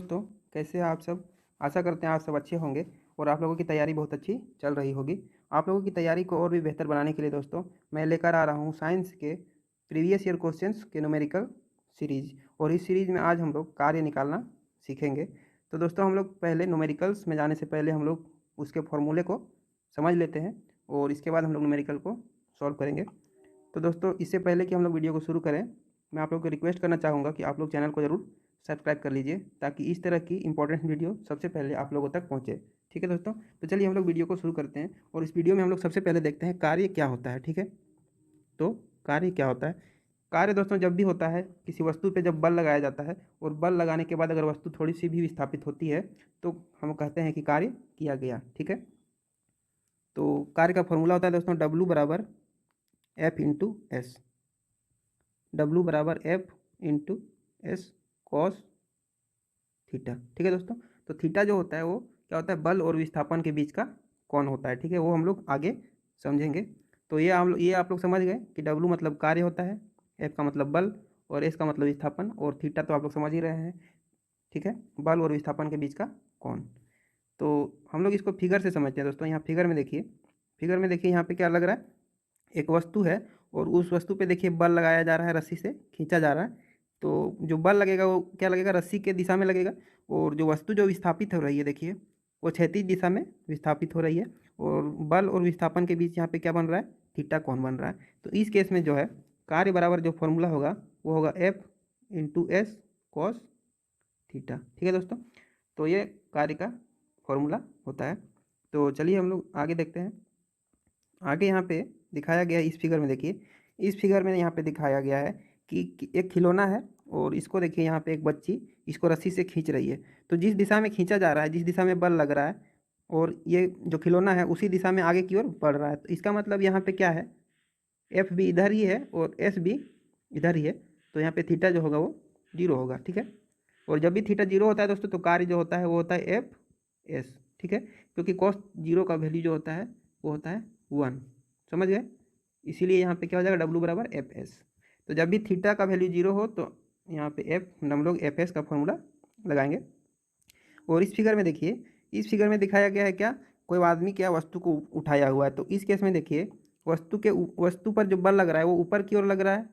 दोस्तों, कैसे हैं आप सब। आशा करते हैं आप सब अच्छे होंगे और आप लोगों की तैयारी बहुत अच्छी चल रही होगी। आप लोगों की तैयारी को और भी बेहतर बनाने के लिए दोस्तों मैं लेकर आ रहा हूँ साइंस के प्रीवियस ईयर क्वेश्चंस के न्यूमेरिकल सीरीज। और इस सीरीज में आज हम लोग कार्य निकालना सीखेंगे। तो दोस्तों हम लोग पहले न्यूमेरिकल्स में जाने से पहले हम लोग उसके फॉर्मूले को समझ लेते हैं और इसके बाद हम लोग न्यूमेरिकल को सॉल्व करेंगे। तो दोस्तों इससे पहले कि हम लोग वीडियो को शुरू करें, मैं आप लोग को रिक्वेस्ट करना चाहूँगा कि आप लोग चैनल को ज़रूर सब्सक्राइब कर लीजिए ताकि इस तरह की इंपॉर्टेंट वीडियो सबसे पहले आप लोगों तक पहुँचे। ठीक है दोस्तों, तो चलिए हम लोग वीडियो को शुरू करते हैं और इस वीडियो में हम लोग सबसे पहले देखते हैं कार्य क्या होता है। ठीक है, तो कार्य क्या होता है। कार्य दोस्तों जब भी होता है किसी वस्तु पे जब बल लगाया जाता है और बल लगाने के बाद अगर वस्तु थोड़ी सी भी विस्थापित होती है तो हम कहते हैं कि कार्य किया गया। ठीक है, तो कार्य का फॉर्मूला होता है दोस्तों W बराबर F इंटू एस। W बराबर F into S cos theta. ठीक है दोस्तों, तो थीटा जो होता है वो क्या होता है, बल और विस्थापन के बीच का कोण होता है। ठीक है, वो हम लोग आगे समझेंगे। तो ये आप लोग समझ गए कि W मतलब कार्य होता है, F का मतलब बल और S का मतलब विस्थापन, और थीटा तो आप लोग समझ ही रहे हैं। ठीक है, बल और विस्थापन के बीच का कोण। तो हम लोग इसको फिगर से समझते हैं दोस्तों। यहाँ फिगर में देखिए यहाँ पे क्या लग रहा है, एक वस्तु है और उस वस्तु पे देखिए बल लगाया जा रहा है, रस्सी से खींचा जा रहा है। तो जो बल लगेगा वो क्या लगेगा, रस्सी के दिशा में लगेगा। और जो वस्तु जो विस्थापित हो रही है देखिए वो क्षैतिज दिशा में विस्थापित हो रही है। और बल और विस्थापन के बीच यहाँ पे क्या बन रहा है, थीटा कोण बन रहा है। तो इस केस में जो है कार्य बराबर जो फॉर्मूला होगा वो होगा F into S cos theta. ठीक है दोस्तों, तो ये कार्य का फॉर्मूला होता है। तो चलिए हम लोग आगे देखते हैं। आगे यहाँ पे दिखाया गया है इस फिगर में, देखिए इस फिगर में यहाँ पे दिखाया गया है कि एक खिलौना है और इसको देखिए यहाँ पे एक बच्ची इसको रस्सी से खींच रही है। तो जिस दिशा में खींचा जा रहा है, जिस दिशा में बल लग रहा है और ये जो खिलौना है उसी दिशा में आगे की ओर बढ़ रहा है, तो इसका मतलब यहाँ पे क्या है, एफ भी इधर ही है और एस भी इधर ही है। तो यहाँ पे थीटा जो होगा वो जीरो होगा। ठीक है, और जब भी थीटा जीरो होता है दोस्तों तो कार्य जो होता है वो होता है एफ एस। ठीक है, क्योंकि कॉस जीरो का वैल्यू जो होता है वो होता है 1। समझ गए, इसीलिए यहाँ पे क्या हो जाएगा, W बराबर एफ एस। तो जब भी थीटा का वैल्यू जीरो हो तो यहाँ पे हम लोग एफ एस का फॉर्मूला लगाएंगे। और इस फिगर में देखिए, इस फिगर में दिखाया गया है क्या, कोई आदमी क्या वस्तु को उठाया हुआ है। तो इस केस में देखिए वस्तु पर जो बल लग रहा है वो ऊपर की ओर लग रहा है।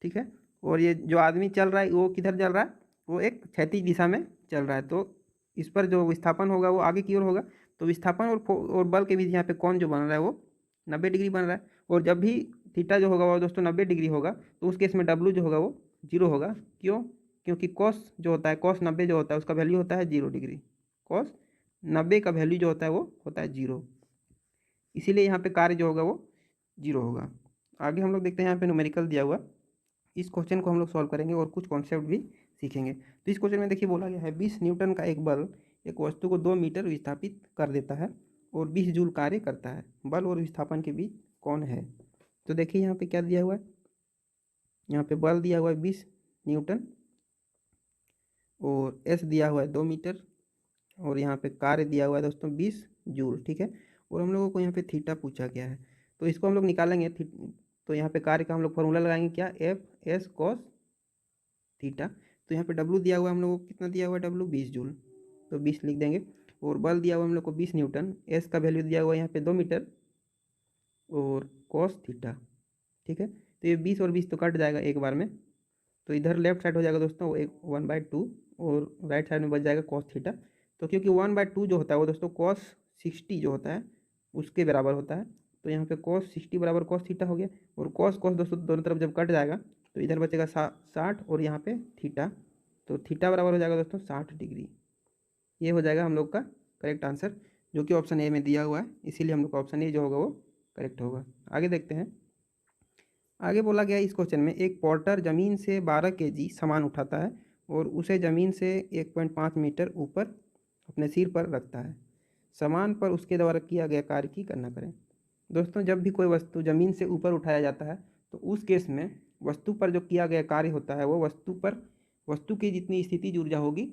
ठीक है, और ये जो आदमी चल रहा है वो किधर चल रहा है, वो एक क्षैतिज दिशा में चल रहा है। तो इस पर जो विस्थापन होगा वो आगे की ओर होगा। तो विस्थापन और बल के बीच यहाँ पे कोण जो बन रहा है वो 90 डिग्री बन रहा है। और जब भी थीटा जो होगा वो दोस्तों 90 डिग्री होगा तो उस केस में W जो होगा वो जीरो होगा। क्यों, क्योंकि कॉस जो होता है, कॉस 90 जो होता है उसका वैल्यू होता है 0 डिग्री। कॉस 90 का वैल्यू जो होता है वो होता है 0, इसीलिए यहाँ पे कार्य जो होगा वो 0 होगा। आगे हम लोग देखते हैं यहाँ पे न्यूमेरिकल दिया हुआ, इस क्वेश्चन को हम लोग सॉल्व करेंगे और कुछ कॉन्सेप्ट भी सीखेंगे। तो इस क्वेश्चन में देखिए बोला गया है 20 न्यूटन का एक बल एक वस्तु को 2 मीटर विस्थापित कर देता है और 20 जूल कार्य करता है। बल और विस्थापन के बीच कौन है। तो देखिए यहाँ पे क्या दिया हुआ है, यहाँ पे बल दिया हुआ है 20 न्यूटन और एस दिया हुआ है 2 मीटर और यहाँ पे कार्य दिया हुआ है दोस्तों 20 जूल। ठीक है, और हम लोगों को यहाँ पे थीटा पूछा गया है तो इसको हम लोग निकालेंगे। तो यहाँ पे कार्य का हम लोग फॉर्मूला लगाएंगे क्या, एफ एस कॉस थीटा। तो यहाँ पे W दिया हुआ है हम लोग को, कितना दिया हुआ है W 20 जूल, तो 20 लिख देंगे। और बल दिया हुआ हम लोग को 20 न्यूटन, एस का वैल्यू दिया हुआ है यहाँ पे 2 मीटर और कॉस थीटा। ठीक है, तो ये 20 और 20 तो कट जाएगा एक बार में, तो इधर लेफ्ट साइड हो जाएगा दोस्तों एक 1/2 और राइट साइड में बच जाएगा कॉस थीटा। तो क्योंकि 1/2 जो होता है वो दोस्तों कॉस 60 जो होता है उसके बराबर होता है। तो यहाँ पे कॉस 60 बराबर कॉस थीटा हो गया। और कॉस कॉस दोस्तों दोनों तरफ जब कट जाएगा तो इधर बचेगा 60 और यहाँ पे थीटा। तो थीटा बराबर हो जाएगा दोस्तों 60 डिग्री। ये हो जाएगा हम लोग का करेक्ट आंसर, जो कि ऑप्शन ए में दिया हुआ है, इसीलिए हम लोग का ऑप्शन ए जो होगा वो करेक्ट होगा। आगे देखते हैं। आगे बोला गया इस क्वेश्चन में एक पोर्टर ज़मीन से 12 केजी सामान उठाता है और उसे ज़मीन से 1.5 मीटर ऊपर अपने सिर पर रखता है। सामान पर उसके द्वारा किया गया कार्य की गणना करें। दोस्तों जब भी कोई वस्तु ज़मीन से ऊपर उठाया जाता है तो उस केस में वस्तु पर जो किया गया कार्य होता है वो वस्तु की जितनी स्थितिज ऊर्जा होगी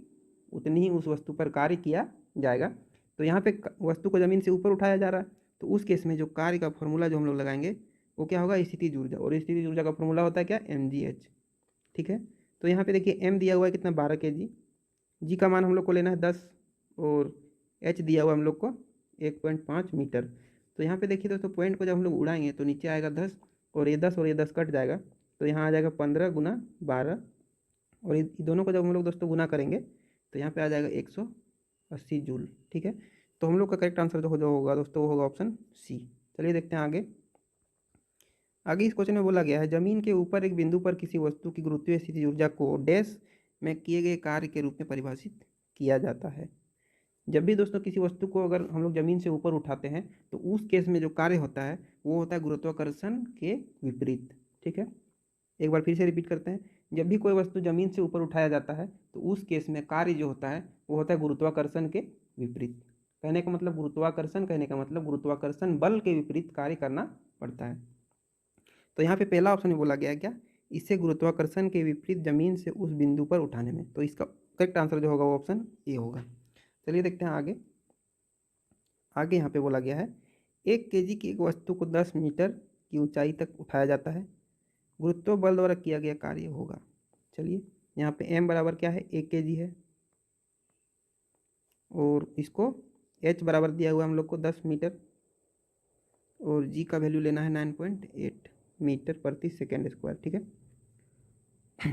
उतनी ही उस वस्तु पर कार्य किया जाएगा। तो यहाँ पे वस्तु को ज़मीन से ऊपर उठाया जा रहा है तो उस केस में जो कार्य का फॉर्मूला जो हम लोग लगाएंगे वो क्या होगा, स्थितिज ऊर्जा। और स्थितिज ऊर्जा का फॉर्मूला होता है क्या, mgh। ठीक है, तो यहाँ पे देखिए m दिया हुआ है कितना, 12 केजी जी का मान हम लोग को लेना है 10 और एच दिया हुआ हम लोग को 1.5 मीटर। तो यहाँ पे देखिए दोस्तों पॉइंट को जब हम लोग उड़ाएंगे तो नीचे आएगा 10 और ये 10 और ये 10 कट जाएगा, तो यहाँ आ जाएगा 15 गुना 12 और ये दोनों को जब हम लोग दोस्तों गुना करेंगे तो यहाँ पे आ जाएगा 180 जूल। ठीक है, तो हम लोग का करेक्ट आंसर जो होगा दोस्तों वो होगा ऑप्शन सी। चलिए देखते हैं आगे। आगे इस क्वेश्चन में बोला गया है जमीन के ऊपर एक बिंदु पर किसी वस्तु की गुरुत्वीय स्थिति ऊर्जा को डैश में किए गए कार्य के रूप में परिभाषित किया जाता है। जब भी दोस्तों किसी वस्तु को अगर हम लोग जमीन से ऊपर उठाते हैं तो उस केस में जो कार्य होता है वो होता है गुरुत्वाकर्षण के विपरीत। ठीक है, एक बार फिर से रिपीट करते हैं। जब भी कोई वस्तु जमीन से ऊपर उठाया जाता है तो उस केस में कार्य जो होता है वो होता है गुरुत्वाकर्षण के विपरीत। कहने का मतलब गुरुत्वाकर्षण, कहने का मतलब गुरुत्वाकर्षण बल के विपरीत कार्य करना पड़ता है। तो यहाँ पे पहला ऑप्शन में बोला गया है क्या, इससे गुरुत्वाकर्षण के विपरीत जमीन से उस बिंदु पर उठाने में। तो इसका करेक्ट आंसर जो होगा वो ऑप्शन ए होगा। चलिए देखते हैं आगे। आगे यहाँ पे बोला गया है 1 केजी की एक वस्तु को 10 मीटर की ऊंचाई तक उठाया जाता है, गुरुत्व बल द्वारा किया गया कार्य होगा। चलिए यहाँ पे m बराबर क्या है 1 केजी है और इसको h बराबर दिया हुआ हम लोग को 10 मीटर और g का वैल्यू लेना है 9.8 मीटर प्रति सेकेंड स्क्वायर। ठीक है,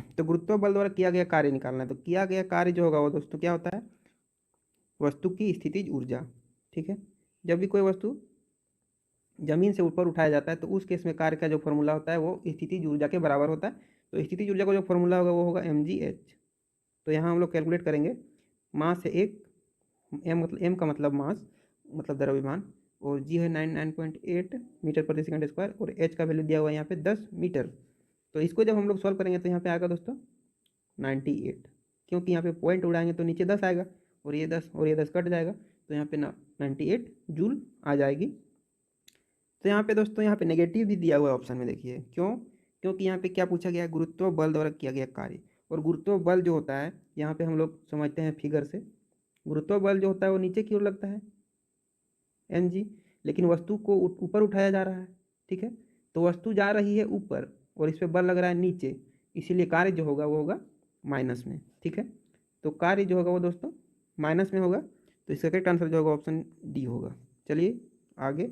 तो गुरुत्व बल द्वारा किया गया कार्य निकालना है। तो किया गया कार्य जो होगा वो दोस्तों क्या होता है, वस्तु की स्थितिज ऊर्जा। ठीक है, जब भी कोई वस्तु जमीन से ऊपर उठाया जाता है तो उस केस में कार्य का जो फॉर्मूला होता है वो स्थितिज ऊर्जा के बराबर होता है। तो स्थितिज ऊर्जा का जो फॉर्मूला होगा वो होगा mgh। तो यहाँ हम लोग कैलकुलेट करेंगे, मास है एक, m का मतलब मास मतलब द्रव्यमान और g है 9.8 मीटर प्रति सेकंड स्क्वायर और h का वैल्यू दिया हुआ है यहाँ पे 10 मीटर। तो इसको जब हम लोग सॉल्व करेंगे तो यहाँ पे आएगा दोस्तों 98, क्योंकि यहाँ पे पॉइंट उड़ाएंगे तो नीचे 10 आएगा और ये 10 और ये 10 कट जाएगा तो यहाँ पे 98 जूल आ जाएगी। तो यहाँ पे दोस्तों यहाँ पे नेगेटिव भी दिया हुआ है ऑप्शन में, देखिए क्यों, क्योंकि यहाँ पे क्या पूछा गया है, गुरुत्व बल द्वारा किया गया कार्य। और गुरुत्व बल जो होता है यहाँ पे हम लोग समझते हैं फिगर से, गुरुत्व बल जो होता है वो नीचे की ओर लगता है mg, लेकिन वस्तु को ऊपर उठाया जा रहा है। ठीक है, तो वस्तु जा रही है ऊपर और इस पर बल लग रहा है नीचे, इसीलिए कार्य जो होगा वो होगा माइनस में। ठीक है, तो कार्य जो होगा वो दोस्तों माइनस में होगा, तो इसका करेक्ट आंसर जो होगा ऑप्शन डी होगा। चलिए आगे।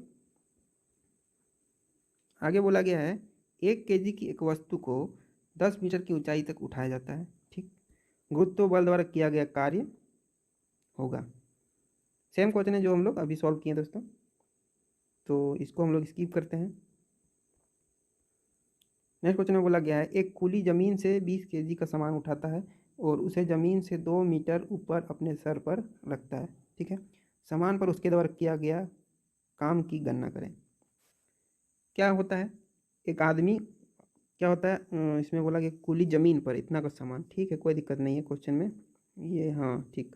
आगे बोला गया है 1 केजी की एक वस्तु को 10 मीटर की ऊंचाई तक उठाया जाता है। ठीक, गुरुत्व बल द्वारा किया गया कार्य होगा। सेम क्वेश्चन है जो हम लोग अभी सॉल्व किए दोस्तों, तो इसको हम लोग स्किप करते हैं। नेक्स्ट क्वेश्चन में बोला गया है एक कुली जमीन से 20 केजी का सामान उठाता है और उसे जमीन से 2 मीटर ऊपर अपने सर पर रखता है। ठीक है, सामान पर उसके द्वारा किया गया काम की गणना करें। क्या होता है, एक आदमी क्या होता है, इसमें बोला कि कुली जमीन पर इतना का सामान। ठीक है, कोई दिक्कत नहीं है क्वेश्चन में ये, हाँ ठीक।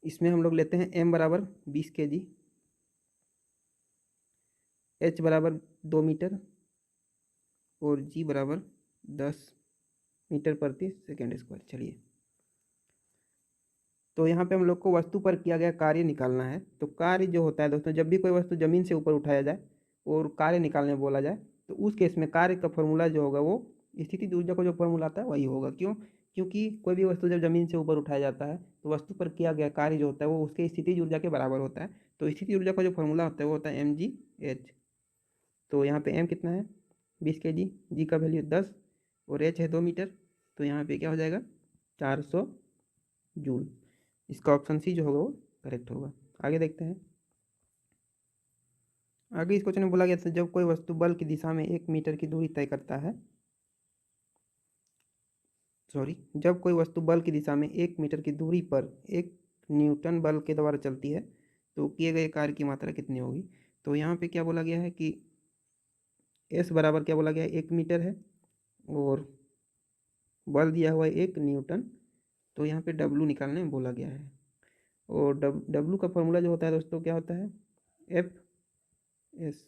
इसमें हम लोग लेते हैं m बराबर 20 केजी, h बराबर 2 मीटर और g बराबर 10 मीटर प्रति सेकेंड स्क्वायर। चलिए, तो यहाँ पे हम लोग को वस्तु पर किया गया कार्य निकालना है। तो कार्य जो होता है दोस्तों, जब भी कोई वस्तु जमीन से ऊपर उठाया जाए और कार्य निकालने बोला जाए तो उस केस में कार्य का फॉर्मूला जो होगा वो स्थितिज ऊर्जा का जो फॉर्मूला आता है वही होगा। क्यों, क्योंकि कोई भी वस्तु जब जमीन से ऊपर उठाया जाता है तो वस्तु पर किया गया कार्य जो होता है वो उसके स्थितिज ऊर्जा के बराबर होता है। तो स्थितिज ऊर्जा का जो फॉर्मूला होता है वो होता है mgh। तो यहाँ पे m कितना है 20 केजी, g का वैल्यू 10 और h है 2 मीटर, तो यहाँ पे क्या हो जाएगा 400 जूल। इसका ऑप्शन सी जो होगा वो करेक्ट होगा। आगे देखते हैं। आगे इस क्वेश्चन में बोला गया था जब कोई वस्तु बल की दिशा में 1 मीटर की दूरी तय करता है, जब कोई वस्तु बल की दिशा में 1 मीटर की दूरी पर 1 न्यूटन बल के द्वारा चलती है तो किए गए कार्य की मात्रा कितनी होगी। तो यहाँ पे क्या बोला गया है कि s बराबर क्या बोला गया है 1 मीटर है और बल दिया हुआ है 1 न्यूटन, तो यहाँ पे w निकालने बोला गया है। और w का फॉर्मूला जो होता है दोस्तों क्या होता है fs।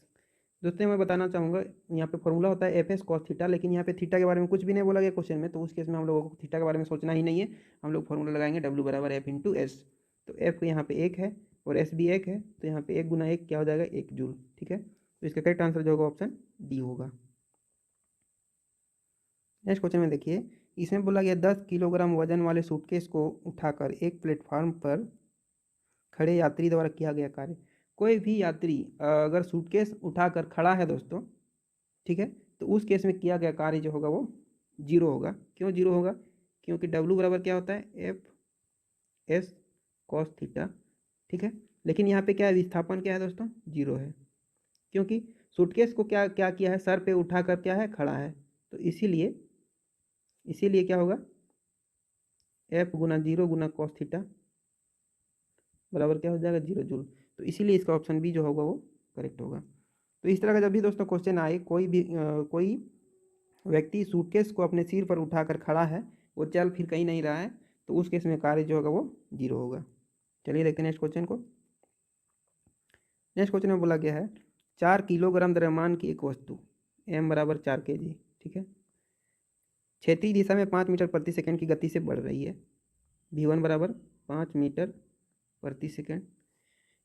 दोस्तों मैं बताना चाहूँगा यहाँ पे फॉर्मूला होता है fs cos थीटा, लेकिन यहाँ पे थीटा के बारे में कुछ भी नहीं बोला गया क्वेश्चन में, तो उस केस में हम लोगों को थीटा के बारे में सोचना ही नहीं है। हम लोग फॉर्मूला लगाएंगे w बराबर f इंटू एस। तो f यहाँ पे 1 है और s भी 1 है, तो यहाँ पे 1 गुना 1 क्या हो जाएगा 1 जूल। ठीक है, तो इसका करेक्ट आंसर जो होगा ऑप्शन डी होगा। नेक्स्ट क्वेश्चन में देखिए इसमें बोला गया 10 किलोग्राम वजन वाले सूटकेस को उठाकर एक प्लेटफॉर्म पर खड़े यात्री द्वारा किया गया कार्य। कोई भी यात्री अगर सूटकेस उठाकर खड़ा है दोस्तों, ठीक है, तो उस केस में किया गया कार्य जो होगा वो जीरो होगा। क्यों जीरो होगा? क्योंकि डब्लू बराबर क्या होता है? एफ एस कॉस थीटा, ठीक है। लेकिन यहाँ पे क्या है, विस्थापन क्या है दोस्तों? जीरो है, क्योंकि सूटकेस को क्या क्या किया है, सर पे उठाकर क्या है, खड़ा है। तो इसीलिए क्या होगा, एफ गुना जीरो गुना कॉस थीटा बराबर क्या हो जाएगा, जीरो जूल। तो इसीलिए इसका ऑप्शन बी जो होगा वो करेक्ट होगा। तो इस तरह का जब भी दोस्तों क्वेश्चन आए, कोई व्यक्ति सूटकेस को अपने सिर पर उठाकर खड़ा है, वो चल फिर कहीं नहीं रहा है, तो उस केस में कार्य जो होगा वो जीरो होगा। चलिए देखते हैं नेक्स्ट क्वेश्चन को। नेक्स्ट क्वेश्चन में बोला गया है 4 किलोग्राम द्रव्यमान की एक वस्तु m बराबर 4 kg, ठीक है, क्षैतिज दिशा में 5 मीटर प्रति सेकंड की गति से बढ़ रही है। v1 बराबर 5 मीटर प्रति सेकंड।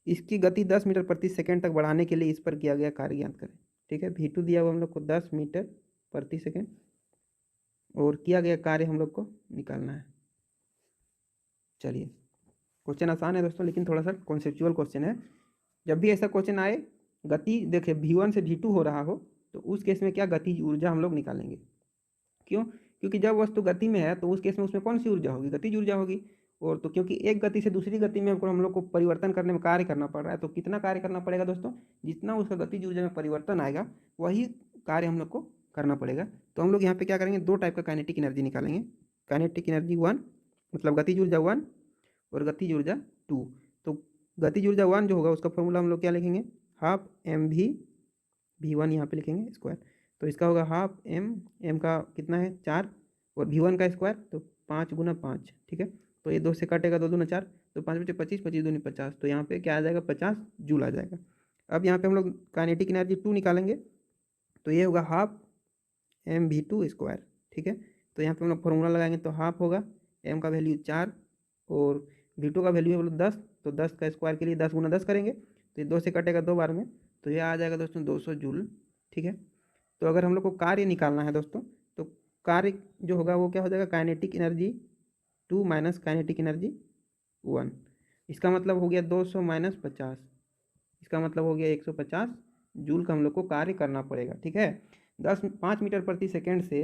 इसकी गति 10 मीटर प्रति सेकंड तक बढ़ाने के लिए इस पर किया गया कार्य ज्ञात करें, ठीक है। v2 दिया हुआ हम लोग को 10 मीटर प्रति सेकंड और किया गया कार्य हम लोग को निकालना है। चलिए, क्वेश्चन आसान है दोस्तों, लेकिन थोड़ा सा कॉन्सेप्चुअल क्वेश्चन है। जब भी ऐसा क्वेश्चन आए, गति देखिए v1 से v2 हो रहा हो, तो उस केस में क्या गतिज ऊर्जा हम लोग निकालेंगे। क्यों? क्योंकि जब वस्तु गति में है तो उस केस में उसमें कौन सी ऊर्जा होगी, गतिज ऊर्जा होगी। और तो क्योंकि एक गति से दूसरी गति में हम लोग को परिवर्तन करने में कार्य करना पड़ रहा है, तो कितना कार्य करना पड़ेगा दोस्तों? जितना उसका गतिज ऊर्जा में परिवर्तन आएगा वही कार्य हम लोग को करना पड़ेगा। तो हम लोग यहाँ पे क्या करेंगे, दो टाइप का काइनेटिक एनर्जी निकालेंगे। काइनेटिक एनर्जी 1 मतलब गतिज ऊर्जा 1 और गतिज ऊर्जा 2। तो गतिज ऊर्जा 1 जो होगा उसका फॉर्मूला हम लोग क्या लिखेंगे, हाफ एम वी v1 यहाँ पे लिखेंगे स्क्वायर। तो इसका होगा हाफ एम का कितना है 4 और v1 का स्क्वायर तो 5 गुना 5, ठीक है। तो ये 2 से काटेगा, 2 दूना 4, तो 5 बचे 25, 25 दूनी 50, तो यहाँ पे क्या आ जाएगा, 50 जूल आ जाएगा। अब यहाँ पे हम लोग काइनेटिक एनर्जी 2 निकालेंगे, तो ये होगा half m v two square, ठीक है। तो यहाँ पे हम लोग फॉर्मूला लगाएंगे, तो हाफ होगा एम का वैल्यू 4 और v2 का वैल्यू है बोलो 10, तो 10 का स्क्वायर के लिए 10 गुना 10 करेंगे, तो ये 2 से कटेगा 2 बार में, तो ये आ जाएगा दोस्तों 200 जूल, ठीक है। तो अगर हम लोग को कार्य निकालना है दोस्तों, तो कार्य जो होगा वो क्या हो जाएगा, kinetic energy 2 minus kinetic energy 1। इसका मतलब हो गया 200 माइनस 50, इसका मतलब हो गया 150 जूल का हम लोग को कार्य करना पड़ेगा, ठीक है। 5 मीटर प्रति सेकेंड से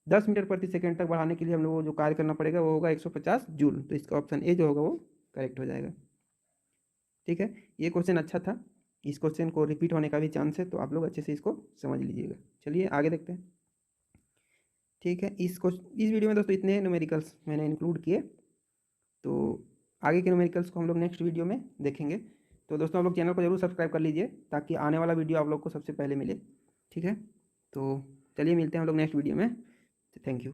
10 मीटर प्रति सेकेंड तक बढ़ाने के लिए हम लोग को जो कार्य करना पड़ेगा वो होगा 150 जूल। तो इसका ऑप्शन ए जो होगा वो करेक्ट हो जाएगा, ठीक है। ये क्वेश्चन अच्छा था, इस क्वेश्चन को रिपीट होने का भी चांस है, तो आप लोग अच्छे से इसको समझ लीजिएगा। चलिए आगे देखते हैं, ठीक है। इस वीडियो में दोस्तों इतने न्यूमेरिकल्स मैंने इंक्लूड किए, तो आगे के न्यूमेरिकल्स को हम लोग नेक्स्ट वीडियो में देखेंगे। तो दोस्तों आप लोग चैनल को जरूर सब्सक्राइब कर लीजिए ताकि आने वाला वीडियो आप लोग को सबसे पहले मिले, ठीक है। तो चलिए मिलते हैं हम लोग नेक्स्ट वीडियो में, थैंक यू।